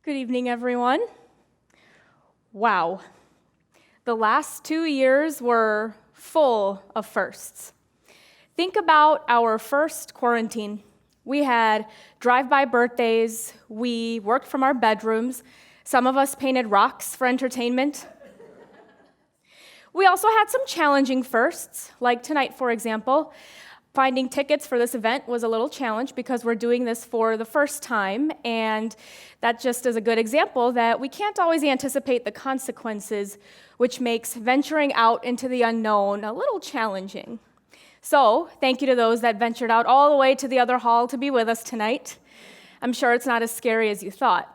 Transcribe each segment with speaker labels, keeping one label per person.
Speaker 1: Good evening, everyone. Wow. The last 2 years were full of firsts. Think about our first quarantine. We had drive-by birthdays, we worked from our bedrooms, some of us painted rocks for entertainment. We also had some challenging firsts, like tonight, for example. Finding tickets for this event was a little challenge because we're doing this for the first time, and that just is a good example that we can't always anticipate the consequences, which makes venturing out into the unknown a little challenging. So, thank you to those that ventured out all the way to the other hall to be with us tonight. I'm sure it's not as scary as you thought.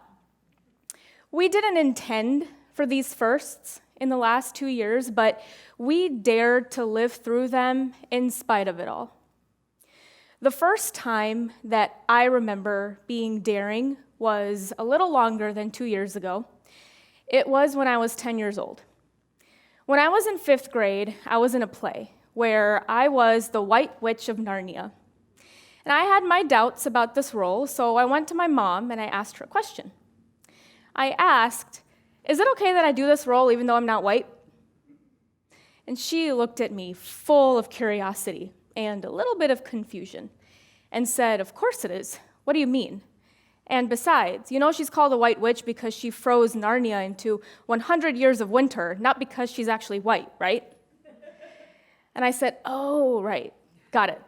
Speaker 1: We didn't intend for these firsts in the last 2 years, but we dared to live through them in spite of it all. The first time that I remember being daring was a little longer than 2 years ago. It was when I was 10 years old. When I was in 5th grade, I was in a play where I was the White Witch of Narnia. And I had my doubts about this role, so I went to my mom and I asked her a question. I asked, "Is it okay that I do this role even though I'm not white?" And she looked at me full of curiosity and a little bit of confusion, and said, "Of course it is. What do you mean? And besides, she's called a White Witch because she froze Narnia into 100 years of winter, not because she's actually white, right?" And I said, "Oh, right, got it."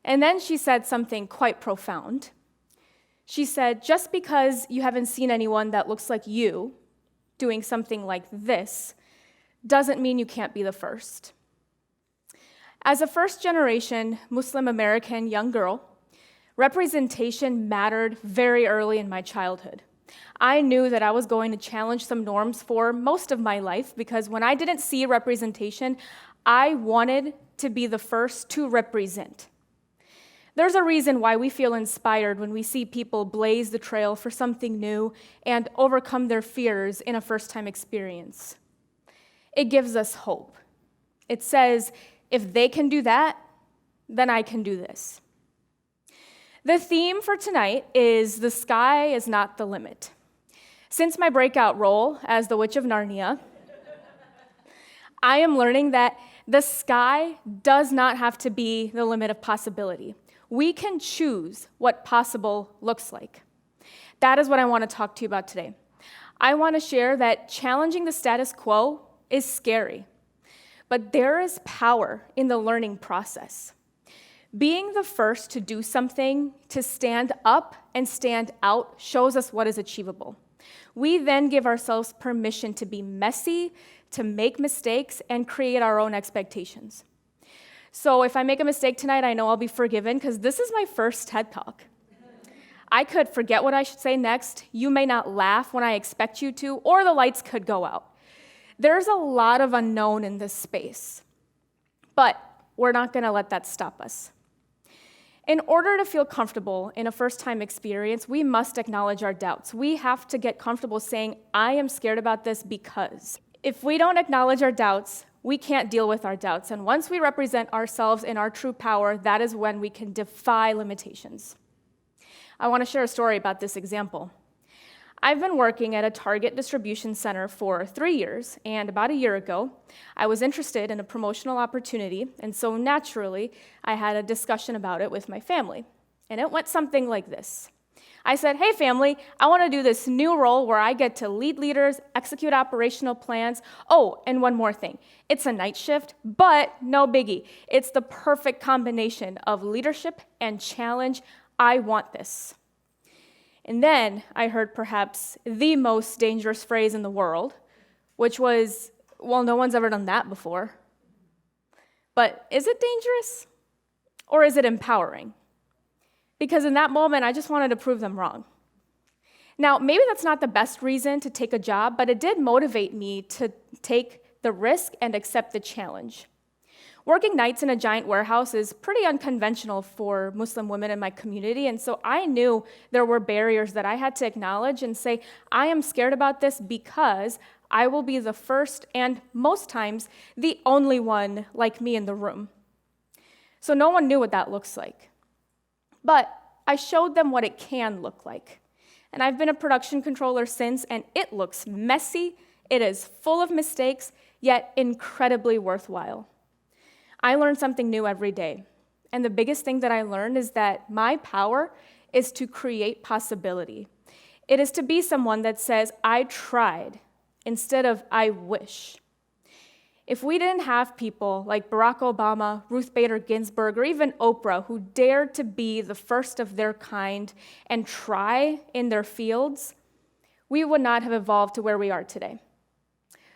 Speaker 1: And then she said something quite profound. She said, "Just because you haven't seen anyone that looks like you doing something like this doesn't mean you can't be the first." As a first-generation Muslim American young girl, representation mattered very early in my childhood. I knew that I was going to challenge some norms for most of my life because when I didn't see representation, I wanted to be the first to represent. There's a reason why we feel inspired when we see people blaze the trail for something new and overcome their fears in a first-time experience. It gives us hope. It says, if they can do that, then I can do this. The theme for tonight is the sky is not the limit. Since my breakout role as the Witch of Narnia, I am learning that the sky does not have to be the limit of possibility. We can choose what possible looks like. That is what I want to talk to you about today. I want to share that challenging the status quo is scary, but there is power in the learning process. Being the first to do something, to stand up and stand out, shows us what is achievable. We then give ourselves permission to be messy, to make mistakes, and create our own expectations. So if I make a mistake tonight, I know I'll be forgiven because this is my first TED Talk. I could forget what I should say next, you may not laugh when I expect you to, or the lights could go out. There's a lot of unknown in this space, but we're not going to let that stop us. In order to feel comfortable in a first-time experience, we must acknowledge our doubts. We have to get comfortable saying, "I am scared about this because." If we don't acknowledge our doubts, we can't deal with our doubts. And once we represent ourselves in our true power, that is when we can defy limitations. I want to share a story about this example. I've been working at a Target distribution center for 3 years, and about a year ago, I was interested in a promotional opportunity, and so naturally, I had a discussion about it with my family. And it went something like this. I said, "Hey family, I want to do this new role where I get to lead leaders, execute operational plans. Oh, and one more thing. It's a night shift, but no biggie. It's the perfect combination of leadership and challenge. I want this." And then I heard perhaps the most dangerous phrase in the world, which was, "Well, no one's ever done that before." But is it dangerous? Or is it empowering? Because in that moment, I just wanted to prove them wrong. Now, maybe that's not the best reason to take a job, but it did motivate me to take the risk and accept the challenge. Working nights in a giant warehouse is pretty unconventional for Muslim women in my community, and so I knew there were barriers that I had to acknowledge and say, I am scared about this because I will be the first and most times the only one like me in the room. So no one knew what that looks like. But I showed them what it can look like. And I've been a production controller since, and it looks messy, it is full of mistakes, yet incredibly worthwhile. I learn something new every day. And the biggest thing that I learned is that my power is to create possibility. It is to be someone that says, I tried, instead of I wish. If we didn't have people like Barack Obama, Ruth Bader Ginsburg, or even Oprah who dared to be the first of their kind and try in their fields, we would not have evolved to where we are today.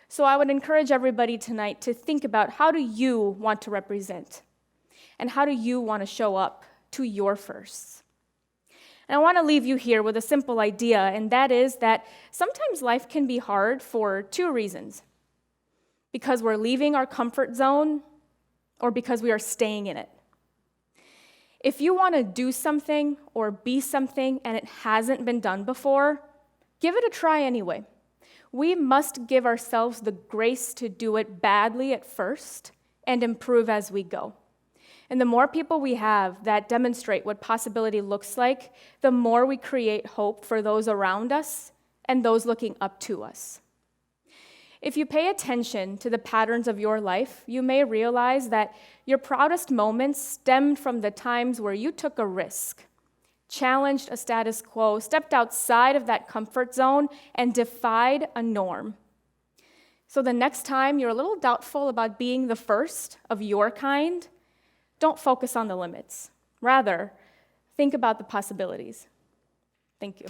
Speaker 1: So I would encourage everybody tonight to think about, how do you want to represent? And how do you want to show up to your firsts? And I want to leave you here with a simple idea, and that is that sometimes life can be hard for two reasons. Because we're leaving our comfort zone, or because we are staying in it. If you want to do something or be something and it hasn't been done before, give it a try anyway. We must give ourselves the grace to do it badly at first and improve as we go. And the more people we have that demonstrate what possibility looks like, the more we create hope for those around us and those looking up to us. If you pay attention to the patterns of your life, you may realize that your proudest moments stemmed from the times where you took a risk, challenged a status quo, stepped outside of that comfort zone, and defied a norm. So the next time you're a little doubtful about being the first of your kind, don't focus on the limits. Rather, think about the possibilities. Thank you.